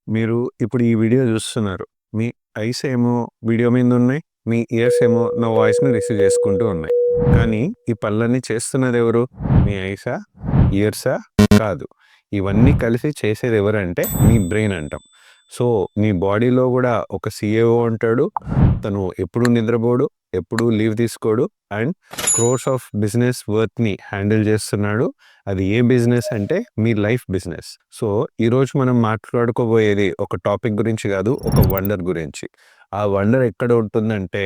మీరు ఇప్పుడు ఈ వీడియో చూస్తున్నారు. మీ ఐస్ ఏమో వీడియో మీద ఉన్నాయి. మీ ఇయర్స్ ఏమో నా వాయిస్‌ని రిసీవ్ చేసుకుంటూ ఉన్నాయి. కానీ ఈ పనులన్నీ చేస్తున్నది ఎవరు? మీ ఐసా? ఇయర్సా? కాదు. ఇవన్నీ కలిసి చేసేది ఎవరంటే మీ బ్రెయిన్ అంటాం. సో, మీ బాడీలో గూడా ఒక సీఈఓ ఉంటాడు. తను ఎప్పుడూ నిద్రపోడు, ఎప్పుడూ లీవ్ తీసుకోడు అండ్ క్రోర్స్ ఆఫ్ బిజినెస్ వర్త్‌ని హ్యాండిల్ చేస్తున్నాడు. అది ఏ బిజినెస్ అంటే మీ లైఫ్ బిజినెస్. సో, ఈరోజు మనం మాట్లాడుకోబోయేది ఒక టాపిక్ గురించి కాదు, ఒక వండర్ గురించి. ఆ వండర్ ఎక్కడ ఉంటుందంటే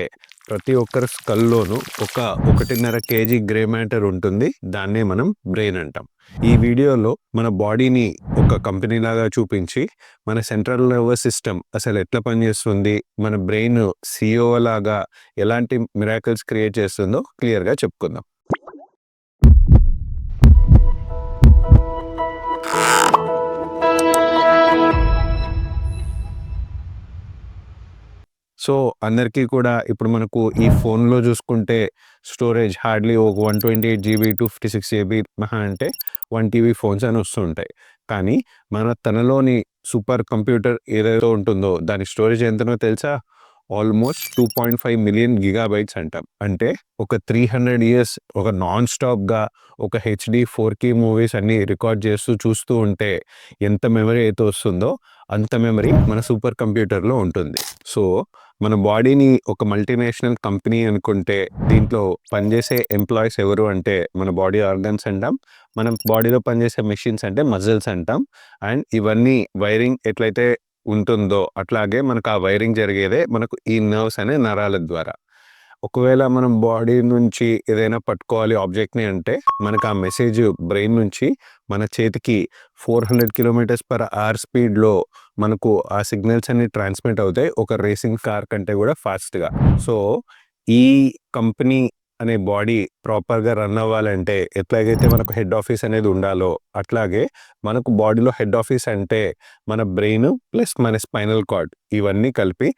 ప్రతి ఒక్కరి స్కల్‌లోనూ ఒక 1.5 కేజీ గ్రే మ్యాటర్ ఉంటుంది. దాన్నే మనం బ్రెయిన్ అంటాం. ఈ వీడియోలో మన బాడీని ఒక కంపెనీలాగా చూపించి, మన సెంట్రల్ నర్వస్ సిస్టమ్ అసలు ఎట్లా పనిచేస్తుంది, మన బ్రెయిన్ సీఈఓ లాగా ఎలాంటి మిరాకిల్స్ క్రియేట్ చేస్తుందో క్లియర్‌గా చెప్పుకుందాం. సో, అందరికీ కూడా ఇప్పుడు మనకు ఈ ఫోన్‌లో చూసుకుంటే స్టోరేజ్ హార్డ్‌లీ ఒక 128 జీబీ, 256 జీబీ మహా అంటే 1 టీబీ ఫోన్స్ అని వస్తూ ఉంటాయి. కానీ మన తనలోని సూపర్ కంప్యూటర్ ఏదైతే ఉంటుందో దాని స్టోరేజ్ ఎంతనో తెలుసా? ఆల్మోస్ట్ 2.5 మిలియన్ గిగాబైట్స్ అంటాం. అంటే ఒక 300 ఇయర్స్ ఒక నాన్ స్టాప్‌గా ఒక హెచ్‌డీ 4కే మూవీస్ అన్నీ రికార్డ్ చేస్తూ చూస్తూ ఉంటే ఎంత మెమరీ అయితే వస్తుందో అంత మెమరీ మన సూపర్ కంప్యూటర్‌లో ఉంటుంది. సో, మన బాడీని ఒక మల్టీనేషనల్ కంపెనీ అనుకుంటే దీంట్లో పనిచేసే ఎంప్లాయీస్ ఎవరు అంటే మన బాడీ ఆర్గన్స్ అంటాం. మనం బాడీలో పనిచేసే మెషిన్స్ అంటే మజిల్స్ అంటాం. అండ్ ఇవన్నీ వైరింగ్ ఎట్లయితే ఉంటుందో అట్లాగే మనకు ఆ వైరింగ్ జరిగేదే మనకు ఈ నర్వ్స్ అనే నరాల ద్వారా. ఒకవేళ మనం బాడీ నుంచి ఏదైనా పట్టుకోవాలి ఆబ్జెక్ట్‌ని అంటే మనకు ఆ మెసేజ్ బ్రెయిన్ నుంచి మన చేతికి 400 కిలోమీటర్స్ పర్ అవర్ స్పీడ్‌లో మనకు ఆ సిగ్నల్స్ అన్ని ట్రాన్స్మిట్ అవుతాయి. ఒక రేసింగ్ కార్ కంటే కూడా ఫాస్ట్‌గా. సో, ఈ కంపెనీ అనే బాడీ ప్రాపర్‌గా రన్ అవ్వాలంటే ఎట్లాగైతే మనకు హెడ్ ఆఫీస్ అనేది ఉండాలో అట్లాగే మనకు బాడీలో హెడ్ ఆఫీస్ అంటే మన బ్రెయిన్ ప్లస్ మన స్పైనల్ కార్డ్ ఇవన్నీ కలిపి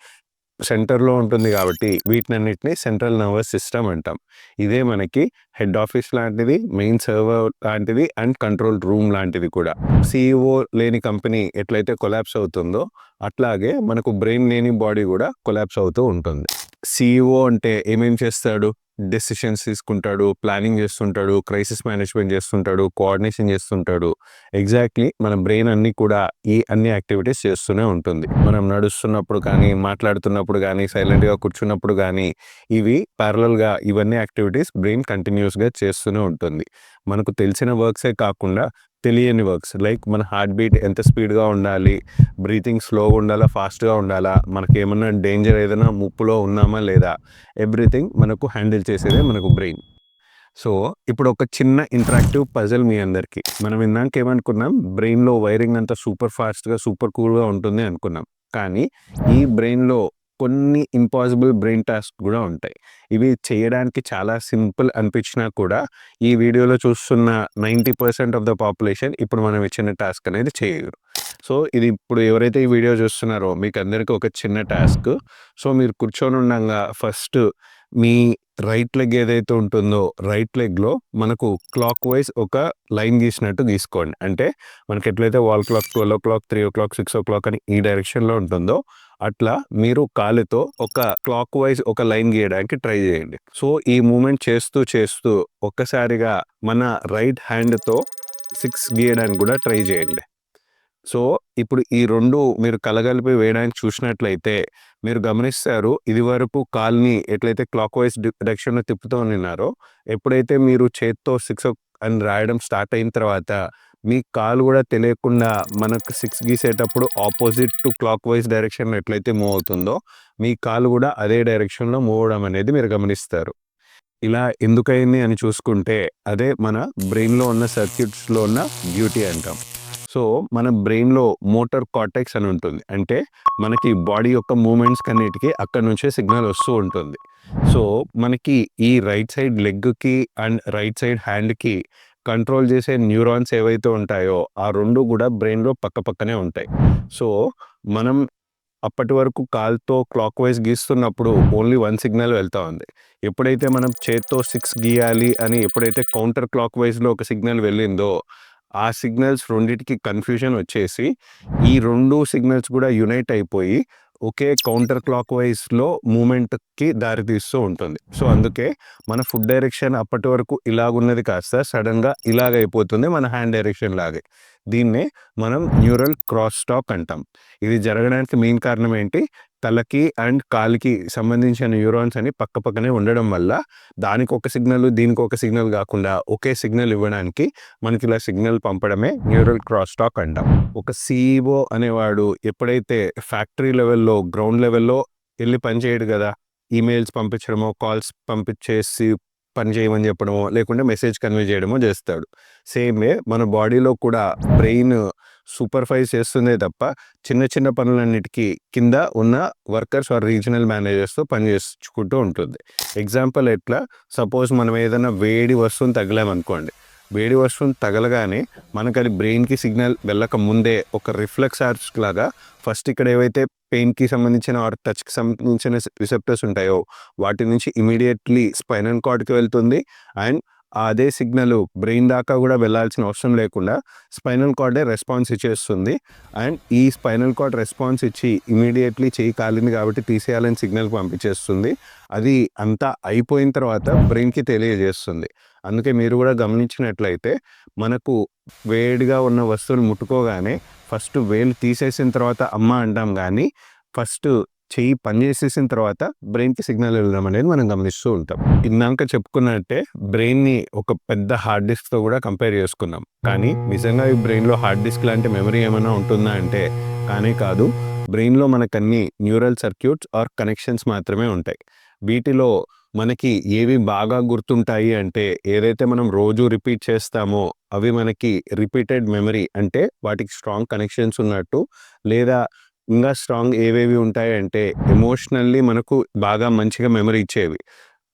సెంటర్‌లో ఉంటుంది కాబట్టి వీటినన్నిటిని సెంట్రల్ నర్వస్ సిస్టమ్ అంటాం. ఇదే మనకి హెడ్ ఆఫీస్ లాంటిది, మెయిన్ సర్వర్ లాంటిది అండ్ కంట్రోల్ రూమ్ లాంటిది కూడా. సీఈఓ లేని కంపెనీ ఎట్లయితే కొలాప్స్ అవుతుందో అట్లాగే మనకు బ్రెయిన్ లేని బాడీ కూడా కొలాప్స్ అవుతూ ఉంటుంది. సీఈఓ అంటే ఏమేం చేస్తాడు? డెసిషన్స్ తీసుకుంటాడు, ప్లానింగ్ చేస్తుంటాడు, క్రైసిస్ మేనేజ్మెంట్ చేస్తుంటాడు, కోఆర్డినేషన్ చేస్తుంటాడు. ఎగ్జాక్ట్‌లీ మన బ్రెయిన్ అన్నీ కూడా ఈ అన్ని యాక్టివిటీస్ చేస్తూనే ఉంటుంది. మనం నడుస్తున్నప్పుడు కానీ, మాట్లాడుతున్నప్పుడు గానీ, సైలెంట్‌గా కూర్చున్నప్పుడు గానీ, ఇవి ప్యారలల్‌గా ఇవన్నీ యాక్టివిటీస్ బ్రెయిన్ కంటిన్యూయస్‌గా చేస్తూనే ఉంటుంది. మనకు తెలిసిన వర్క్సే కాకుండా తెలియని వర్క్స్ లైక్ మన హార్ట్ బీట్ ఎంత స్పీడ్‌గా ఉండాలి, బ్రీతింగ్ స్లోగా ఉండాలా, ఫాస్ట్‌గా ఉండాలా, మనకేమన్నా డేంజర్ ఏదైనా ముప్పులో ఉన్నామా లేదా, ఎవ్రీథింగ్ మనకు హ్యాండిల్ చేసేదే మనకు బ్రెయిన్. సో, ఇప్పుడు ఒక చిన్న ఇంటరాక్టివ్ పజిల్ మీ అందరికి. మనం ఇందాక ఏమనుకున్నాం, బ్రెయిన్‌లో వైరింగ్ అంతా సూపర్ ఫాస్ట్‌గా, సూపర్ కూల్‌గా ఉంటుంది అనుకున్నాం. కానీ ఈ బ్రెయిన్‌లో కొన్ని ఇంపాసిబుల్ బ్రెయిన్ టాస్క్ కూడా ఉంటాయి. ఇవి చేయడానికి చాలా సింపుల్ అనిపించినా కూడా ఈ వీడియోలో చూస్తున్న 90% ఆఫ్ ద పాపులేషన్ ఇప్పుడు మనం ఇచ్చిన టాస్క్ అనేది చేయరు. సో, ఇది ఇప్పుడు ఎవరైతే ఈ వీడియో చూస్తున్నారో మీకందరికి ఒక చిన్న టాస్క్. సో, మీరు కూర్చొని ఉండంగా ఫస్ట్ మీ రైట్ లెగ్ ఏదైతే ఉంటుందో రైట్ లెగ్‌లో మనకు క్లాక్ వైస్ ఒక లైన్ గీసినట్టు గీసుకోండి. అంటే మనకి ఎట్లయితే వాల్ క్లాక్ 12:00, 3:00, 6:00 అని ఈ డైరెక్షన్‌లో ఉంటుందో అట్లా మీరు కాలుతో ఒక క్లాక్ వైస్ ఒక లైన్ గీయడానికి ట్రై చేయండి. సో, ఈ మూవ్‌మెంట్ చేస్తూ చేస్తూ ఒక్కసారిగా మన రైట్ హ్యాండ్‌తో 6 గీయడానికి కూడా ట్రై చేయండి. సో, ఇప్పుడు ఈ 2 మీరు కలగలిపి వేయడానికి చూసినట్లయితే మీరు గమనిస్తారు ఇదివరకు కాలుని ఎట్లయితే క్లాక్ వైస్ డైరెక్షన్‌లో తిప్పుతూ ఉండిన్నారో, ఎప్పుడైతే మీరు చేత్తో 6 అని రాయడం స్టార్ట్ అయిన తర్వాత మీ కాలు కూడా తెలియకుండా మనకు 6 గీసేటప్పుడు ఆపోజిట్ టు క్లాక్ వైస్ డైరెక్షన్‌లో ఎట్లయితే మూవ్ అవుతుందో, మీ కాలు కూడా అదే డైరెక్షన్‌లో మూవ్ అవ్వడం అనేది మీరు గమనిస్తారు. ఇలా ఎందుకయింది అని చూసుకుంటే అదే మన బ్రెయిన్‌లో ఉన్న సర్క్యూట్స్‌లో ఉన్న బ్యూటీ అంటాం. సో, మన బ్రెయిన్‌లో మోటార్ కార్టెక్స్ అని ఉంటుంది. అంటే మనకి బాడీ యొక్క మూవ్‌మెంట్స్ కన్నిటికి అక్కడి నుంచే సిగ్నల్ వస్తూ ఉంటుంది. సో, మనకి ఈ రైట్ సైడ్ లెగ్‌కి అండ్ రైట్ సైడ్ హ్యాండ్‌కి కంట్రోల్ చేసే న్యూరాన్స్ ఏవైతే ఉంటాయో ఆ 2 కూడా బ్రెయిన్‌లో పక్కపక్కనే ఉంటాయి. సో, మనం అప్పటి వరకు కాలుతో క్లాక్ వైస్ గీస్తున్నప్పుడు ఓన్లీ 1 సిగ్నల్ వెళ్తా ఉంది. ఎప్పుడైతే మనం చేత్తో 6 గీయాలి అని ఎప్పుడైతే కౌంటర్ క్లాక్ వైస్‌లో ఒక సిగ్నల్ వెళ్ళిందో, ఆ సిగ్నల్స్ రెండిటికి కన్‌ఫ్యూజన్ వచ్చేసి, ఈ 2 సిగ్నల్స్ కూడా యునైట్ అయిపోయి, ఒకే కౌంటర్ క్లాక్ వైస్‌లో మూవ్‌మెంట్‌కి దారితీస్తూ ఉంటుంది. సో, అందుకే మన ఫుట్ డైరెక్షన్ అప్పటి వరకు ఇలాగున్నది కాస్త సడెన్‌గా ఇలాగైపోతుంది మన హ్యాండ్ డైరెక్షన్ లాగే. దీన్నే మనం న్యూరల్ క్రాస్ టాక్ అంటాం. ఇది జరగడానికి మెయిన్ కారణం ఏంటి? తలకి అండ్ కాలికి సంబంధించిన న్యూరాన్స్ అని పక్కపక్కనే ఉండడం వల్ల, దానికొక సిగ్నల్, దీనికొక సిగ్నల్ గాకుండా ఒకే సిగ్నల్ ఇవ్వడానికి మనకిలా సిగ్నల్ పంపడమే న్యూరల్ క్రాస్ టాక్ అంటాం. ఒక సీఈఓ అనేవాడు ఎప్పుడైతే ఫ్యాక్టరీ లెవెల్‌లో, గ్రౌండ్ లెవెల్‌లో ఎళ్లి పని చేయడు గదా! ఈమెయిల్స్ పంపించడమో, కాల్స్ పంపించేసి పని చేయమని చెప్పడమో, లేకుంటే మెసేజ్ కన్వే చేయడమో చేస్తాడు. సేమ్ వే మన బాడీలో కూడా బ్రెయిన్ సూపర్వైజ్ చేస్తుందే తప్ప, చిన్న చిన్న పనులన్నిటికీ కింద ఉన్న వర్కర్స్ ఆర్ రీజనల్ మేనేజర్స్‌తో పని చేసుకుంటూ ఉంటుంది. ఎగ్జాంపుల్ ఎట్లా? సపోజ్ మనం ఏదైనా వేడి వస్తువుని తగిలామనుకోండి. వేడి వస్తువుని తగలగానే మనకది బ్రెయిన్‌కి సిగ్నల్ వెళ్ళక ముందే ఒక రిఫ్లెక్స్ ఆర్చ్ లాగా ఫస్ట్ ఇక్కడ ఏవైతే పెయిన్‌కి సంబంధించిన ఆర్ టచ్‌కి సంబంధించిన రిసెప్టర్స్ ఉంటాయో, వాటి నుంచి ఇమ్మీడియేట్‌లీ స్పైనల్ కార్డ్‌కి వెళ్తుంది. అండ్ అదే సిగ్నల్ బ్రెయిన్ దాకా కూడా వెళ్ళాల్సిన అవసరం లేకుండా స్పైనల్ కార్డే రెస్పాన్స్ ఇచ్చేస్తుంది. అండ్ ఈ స్పైనల్ కార్డ్ రెస్పాన్స్ ఇచ్చి ఇమ్మీడియేట్‌లీ చెయ్యి కాలింది కాబట్టి తీసేయాలని సిగ్నల్ పంపించేస్తుంది. అది అంతా అయిపోయిన తర్వాత బ్రెయిన్‌కి తెలియజేస్తుంది. అందుకే మీరు కూడా గమనించినట్లయితే మనకు వేడిగా ఉన్న వస్తువులు ముట్టుకోగానే ఫస్ట్ వేలు తీసేసిన తర్వాత అమ్మ అంటాం గానీ, ఫస్ట్ చెయ్యి పని చేసేసిన తర్వాత బ్రెయిన్‌కి సిగ్నల్ వెళ్ళడం అనేది మనం గమనిస్తూ ఉంటాం. ఇందాక చెప్పుకున్నట్టే బ్రెయిన్‌ని ఒక పెద్ద హార్డ్ డిస్క్‌తో కూడా కంపేర్ చేసుకున్నాం. కానీ నిజంగా ఈ బ్రెయిన్‌లో హార్డ్ డిస్క్ లాంటి మెమరీ ఏమైనా ఉంటుందా అంటే కానే కాదు. బ్రెయిన్‌లో మనకన్నీ న్యూరల్ సర్క్యూట్స్ ఆర్ కనెక్షన్స్ మాత్రమే ఉంటాయి. వీటిలో మనకి ఏవి బాగా గుర్తుంటాయి అంటే, ఏదైతే మనం రోజు రిపీట్ చేస్తామో అవి మనకి రిపీటెడ్ మెమరీ అంటే వాటికి స్ట్రాంగ్ కనెక్షన్స్ ఉన్నట్టు, లేదా ఇంకా స్ట్రాంగ్ ఏవేవి ఉంటాయంటే ఎమోషనల్లీ మనకు బాగా మంచిగా మెమరీ ఇచ్చేవి.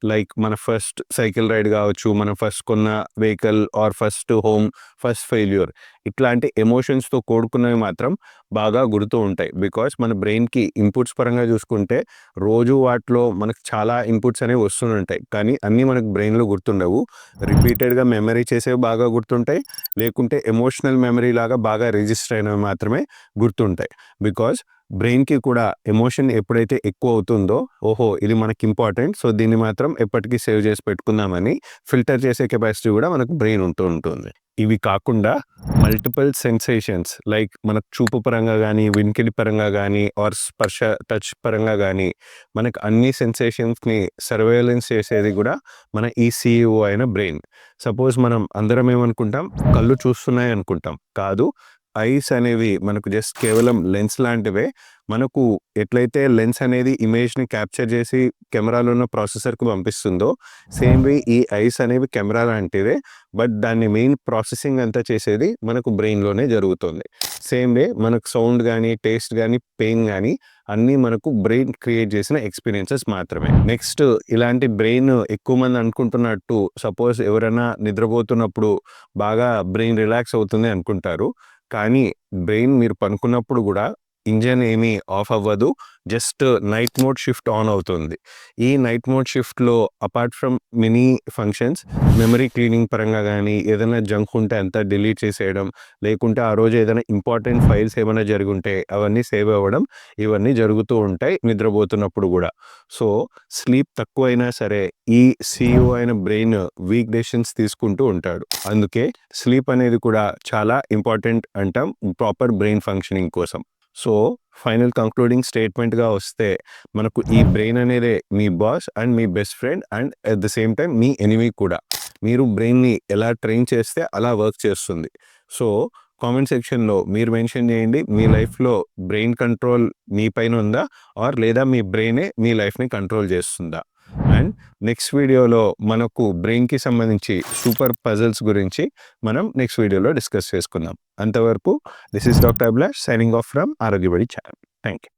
లైక్ మన ఫస్ట్ సైకిల్ రైడ్ కావచ్చు, మనం ఫస్ట్ కొన్న vehicle or first home, first failure, ఇట్లాంటి ఎమోషన్స్‌తో కూడుకున్నవి మాత్రం బాగా గుర్తు ఉంటాయి. బికాస్ మన బ్రెయిన్‌కి ఇన్పుట్స్ పరంగా చూసుకుంటే రోజు వాటిలో మనకు చాలా ఇన్పుట్స్ అనేవి వస్తుంటాయి. కానీ అన్నీ మనకు బ్రెయిన్‌లో గుర్తుండవు. రిపీటెడ్‌గా మెమరీ చేసేవి బాగా గుర్తుంటాయి. లేకుంటే ఎమోషనల్ మెమరీ లాగా బాగా రిజిస్టర్ అయినవి మాత్రమే గుర్తుంటాయి. బికాస్ బ్రెయిన్‌కి కూడా ఎమోషన్ ఎప్పుడైతే ఎక్కువ అవుతుందో, ఓహో! ఇది మనకి ఇంపార్టెంట్. సో, దీన్ని మాత్రం ఎప్పటికీ సేవ్ చేసి పెట్టుకుందామని ఫిల్టర్ చేసే కెపాసిటీ కూడా మనకు బ్రెయిన్ ఉంటూ ఉంటుంది. ఇవి కాకుండా మల్టిపుల్ సెన్సేషన్స్ లైక్ మనకు చూపు పరంగా గానీ, వినికిడి పరంగా గానీ ఆర్ స్పర్శ, టచ్ పరంగా గానీ మనకు అన్ని సెన్సేషన్స్‌ని సర్వేలెన్స్ చేసేది కూడా మన ఈ సీఈఓ అయిన బ్రెయిన్. సపోజ్ మనం అందరం ఏమనుకుంటాం? కళ్ళు చూస్తున్నాయి అనుకుంటాం. కాదు. ఐస్ అనేవి మనకు జస్ట్ కేవలం లెన్స్ లాంటివే. మనకు ఎట్లయితే లెన్స్ అనేది ఇమేజ్‌ని క్యాప్చర్ చేసి కెమెరాలో ఉన్న ప్రాసెసర్‌కి పంపిస్తుందో, సేమ్ వే ఈ ఐస్ అనేవి కెమెరా లాంటివే. బట్ దాన్ని మెయిన్ ప్రాసెసింగ్ అంతా చేసేది మనకు బ్రెయిన్‌లోనే జరుగుతుంది. సేమ్ వే మనకు సౌండ్ గానీ, టేస్ట్ గానీ, పెయిన్ గానీ అన్నీ మనకు బ్రెయిన్ క్రియేట్ చేసిన ఎక్స్‌పీరియన్సెస్ మాత్రమే. నెక్స్ట్ ఇలాంటి బ్రెయిన్ ఎక్కువ మంది అనుకుంటున్నట్టు సపోజ్ ఎవరైనా నిద్రపోతున్నప్పుడు బాగా బ్రెయిన్ రిలాక్స్ అవుతుంది అనుకుంటారు. కానీ బ్రెయిన్ మీరు పనుకున్నప్పుడు గూడా ఇంజిన్ ఏమీ ఆఫ్ అవ్వదు. Just night mode shift on అవుతుంది. ఈ నైట్ మోడ్ షిఫ్ట్‌లో apart from many functions, memory cleaning పరంగా గానీ, ఏదైనా జంక్ ఉంటే అంతా డిలీట్ చేసేయడం, లేకుంటే ఆ రోజు ఏదైనా ఇంపార్టెంట్ ఫైల్స్ ఏమైనా జరిగుంటే అవన్నీ సేవ్ అవ్వడం, ఇవన్నీ జరుగుతూ ఉంటాయి నిద్రపోతున్నప్పుడు గూడా. సో, స్లీప్ తక్కువైనా సరే ఈ సీఈఓ అయిన బ్రెయిన్ వీక్ డెసిషన్స్ తీసుకుంటూ ఉంటాడు. అందుకే స్లీప్ అనేది కూడా చాలా ఇంపార్టెంట్ అంటాం ప్రాపర్ బ్రెయిన్ ఫంక్షనింగ్ కోసం. సో, ఫైనల్ కంక్లూడింగ్ స్టేట్మెంట్‌గా వస్తే మనకు ఈ బ్రెయిన్ అనేదే మీ బాస్ అండ్ మీ best friend and at the same time మీ ఎనిమీ కూడా. మీరు బ్రెయిన్‌ని ఎలా ట్రైన్ చేస్తే అలా వర్క్ చేస్తుంది. సో, కామెంట్ సెక్షన్‌లో మీరు మెన్షన్ చేయండి. మీ లైఫ్‌లో బ్రెయిన్ కంట్రోల్ మీ పైన ఉందా? ఆర్ లేదా మీ బ్రెయినే మీ లైఫ్‌ని కంట్రోల్ చేస్తుందా? అండ్ నెక్స్ట్ వీడియోలో మనకు బ్రెయిన్‌కి సంబంధించి సూపర్ పజిల్స్ గురించి మనం నెక్స్ట్ వీడియోలో డిస్కస్ చేసుకుందాం. అంతవరకు this is doctor Abhilash signing off from Arogyabadi channel. Thank you.